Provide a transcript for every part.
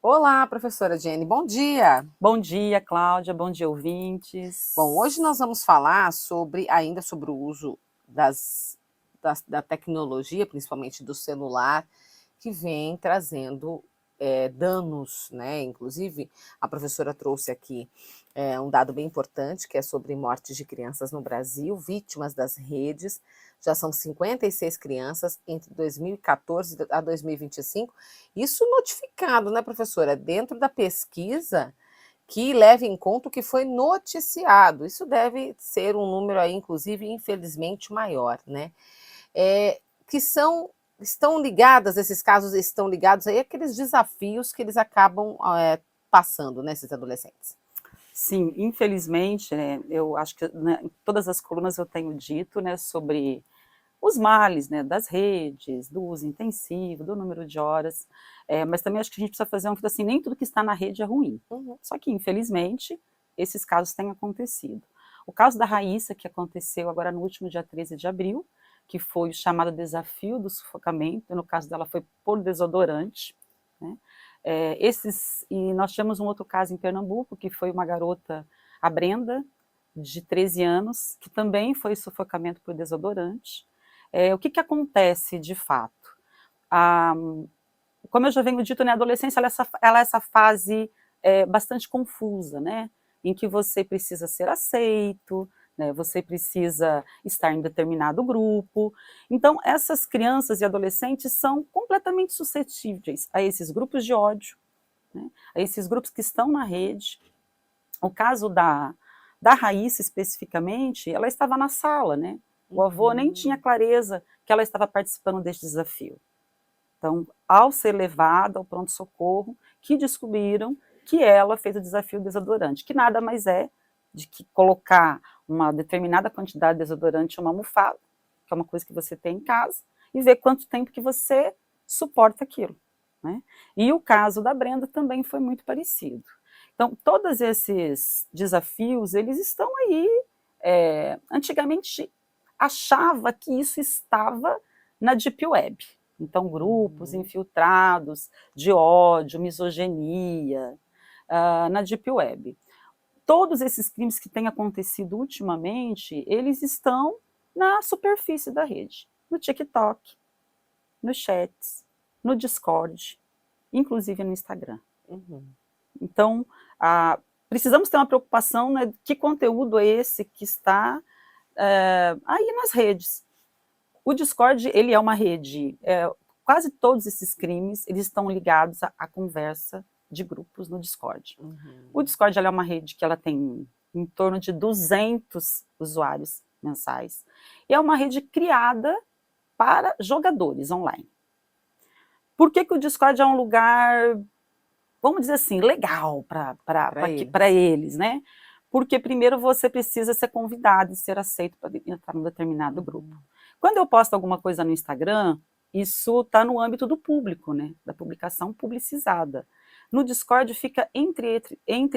Olá, professora Jenny, bom dia. Bom dia, Cláudia, bom dia, ouvintes. Bom, hoje nós vamos falar ainda sobre o uso da tecnologia, principalmente do celular, que vem trazendo danos, né? Inclusive, a professora trouxe aqui um dado bem importante, que é sobre mortes de crianças no Brasil, vítimas das redes. Já são 56 crianças entre 2014 a 2025. Isso notificado, né, professora? Dentro da pesquisa que leve em conta o que foi noticiado. Isso deve ser um número aí, inclusive, infelizmente maior, né? Que estão ligadas, esses casos estão ligados aí àqueles desafios que eles acabam passando, né, esses adolescentes. Sim, infelizmente, né, eu acho que em todas as colunas eu tenho dito, né, sobre os males, né, das redes, do uso intensivo, do número de horas, mas também acho que a gente precisa fazer um assim, nem tudo que está na rede é ruim. Uhum. Só que, infelizmente, esses casos têm acontecido. O caso da Raíssa, que aconteceu agora no último dia 13 de abril, que foi o chamado desafio do sufocamento, no caso dela foi por desodorante, né? E nós tivemos um outro caso em Pernambuco, que foi uma garota, a Brenda, de 13 anos, que também foi sufocamento por desodorante. O que acontece de fato? Como eu já venho dito, né, a adolescência ela é essa fase bastante confusa, né, em que você precisa ser aceito, né, você precisa estar em determinado grupo. Então, essas crianças e adolescentes são completamente suscetíveis a esses grupos de ódio, né, a esses grupos que estão na rede. O caso da Raíssa, especificamente, ela estava na sala, né? O avô nem tinha clareza que ela estava participando deste desafio. Então, ao ser levada ao pronto-socorro, que descobriram que ela fez o desafio desodorante, que nada mais é de que colocar uma determinada quantidade de desodorante em uma almofada, que é uma coisa que você tem em casa, e ver quanto tempo que você suporta aquilo, né? E o caso da Brenda também foi muito parecido. Então, todos esses desafios, eles estão aí. Antigamente, achava que isso estava na Deep Web. Então, grupos infiltrados de ódio, misoginia, na Deep Web. Todos esses crimes que têm acontecido ultimamente, eles estão na superfície da rede, no TikTok, nos chats, no Discord, inclusive no Instagram. Então, precisamos ter uma preocupação, né, que conteúdo é esse que está aí nas redes. O Discord, ele é uma rede, quase todos esses crimes, eles estão ligados à conversa de grupos no Discord. O Discord é uma rede que ela tem em torno de 200 usuários mensais, e é uma rede criada para jogadores online. Por que o Discord é um lugar, vamos dizer assim, legal para eles, né? Porque primeiro você precisa ser convidado e ser aceito para entrar num determinado grupo. Quando eu posto alguma coisa no Instagram, isso está no âmbito do público, né? Da publicação publicizada. No Discord fica entre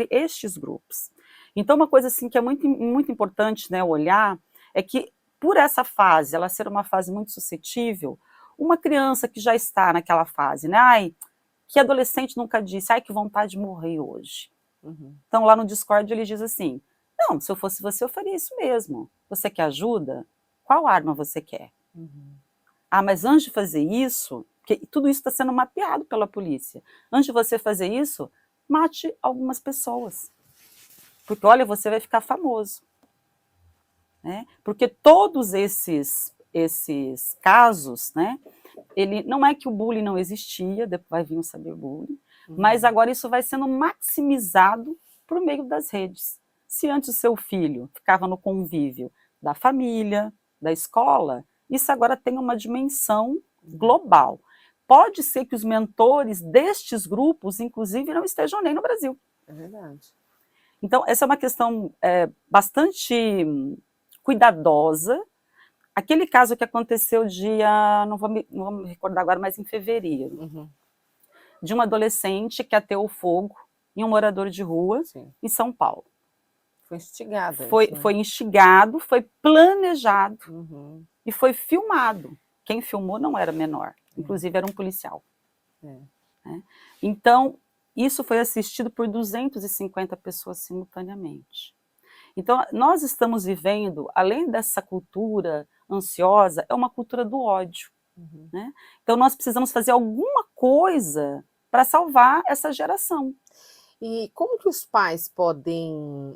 estes grupos. Então, uma coisa assim que é muito, muito importante, né, olhar, é que por essa fase, ela ser uma fase muito suscetível, uma criança que já está naquela fase, né? Ai, que adolescente nunca disse, ai, que vontade de morrer hoje. Então, lá no Discord, ele diz assim, não, se eu fosse você, eu faria isso mesmo. Você quer ajuda? Qual arma você quer? Ah, mas antes de fazer isso, porque tudo isso está sendo mapeado pela polícia, antes de você fazer isso, mate algumas pessoas. Porque, olha, você vai ficar famoso. Né? Porque todos esses casos, né, ele, não é que o bullying não existia, depois vai vir o cyberbullying, mas agora isso vai sendo maximizado por meio das redes. Se antes o seu filho ficava no convívio da família, da escola, isso agora tem uma dimensão global. Pode ser que os mentores destes grupos, inclusive, não estejam nem no Brasil. É verdade. Então, essa é uma questão bastante cuidadosa. Aquele caso que aconteceu não vou me recordar agora, mas em fevereiro, de um adolescente que ateou fogo em um morador de rua em São Paulo. Foi instigado. Foi instigado, foi planejado e foi filmado. Quem filmou não era menor, inclusive era um policial. Né? Então, isso foi assistido por 250 pessoas simultaneamente. Então, nós estamos vivendo, além dessa cultura ansiosa, é uma cultura do ódio. Né? Então, nós precisamos fazer alguma coisa para salvar essa geração. E como que os pais podem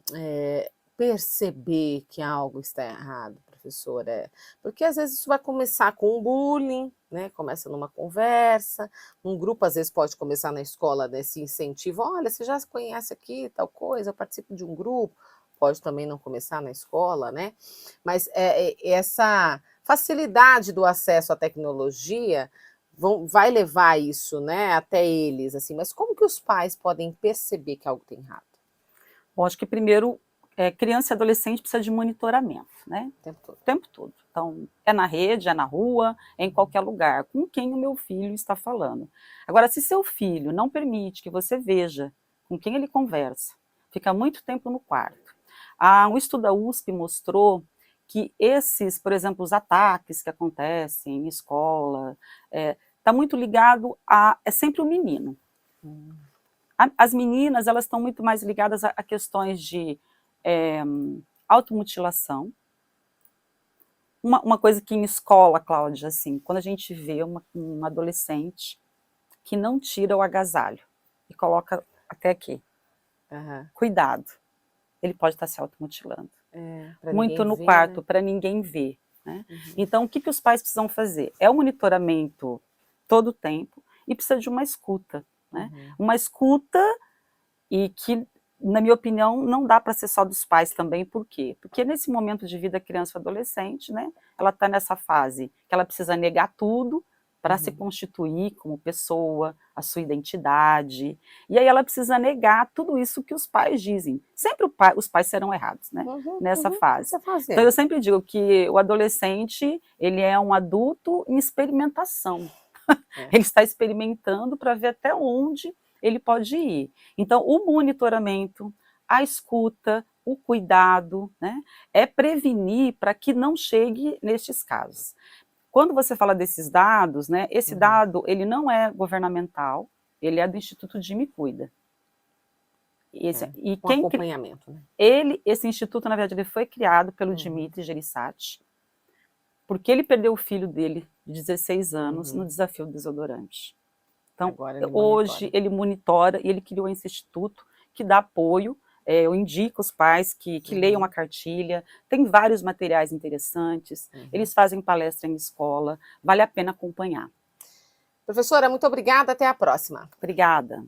perceber que algo está errado, professora? Porque às vezes isso vai começar com um bullying, né? Começa numa conversa, um grupo às vezes pode começar na escola desse incentivo, olha, você já se conhece aqui, tal coisa, eu participo de um grupo, pode também não começar na escola, né? Mas essa facilidade do acesso à tecnologia vai levar isso, né, até eles, assim, mas como que os pais podem perceber que algo tem errado? Bom, acho que primeiro, criança e adolescente precisa de monitoramento, né? O tempo todo. O tempo todo. Então, é na rede, é na rua, é em qualquer lugar, com quem o meu filho está falando. Agora, se seu filho não permite que você veja com quem ele conversa, fica muito tempo no quarto. Um estudo da USP mostrou que esses, por exemplo, os ataques que acontecem em escola, está muito ligado é sempre o menino. As meninas, elas estão muito mais ligadas a questões de automutilação. Uma coisa que em escola, Cláudia, assim, quando a gente vê um adolescente que não tira o agasalho e coloca até aqui, cuidado, ele pode estar se automutilando. Muito no quarto, para ninguém ver. Né? Então, o que os pais precisam fazer? É o monitoramento todo o tempo e precisa de uma escuta. Né? Uma escuta e que, na minha opinião, não dá para ser só dos pais também. Por quê? Porque nesse momento de vida criança ou adolescente, né, ela está nessa fase que ela precisa negar tudo para se constituir como pessoa, a sua identidade, e aí ela precisa negar tudo isso que os pais dizem. Sempre os pais serão errados, né, nessa fase. Então eu sempre digo que o adolescente, ele é um adulto em experimentação. Ele está experimentando para ver até onde ele pode ir. Então, o monitoramento, a escuta, o cuidado, né, é prevenir para que não chegue nestes casos. Quando você fala desses dados, né, esse dado ele não é governamental, ele é do Instituto de Me Cuida. E quem acompanhamento, né? Esse instituto, na verdade, ele foi criado pelo Dimitri Gereissati, porque ele perdeu o filho dele, de 16 anos, no desafio do desodorante. Então, hoje ele monitora e ele criou esse instituto que dá apoio. Eu indico os pais que leiam a cartilha, tem vários materiais interessantes, eles fazem palestra em escola, vale a pena acompanhar. Professora, muito obrigada, até a próxima. Obrigada.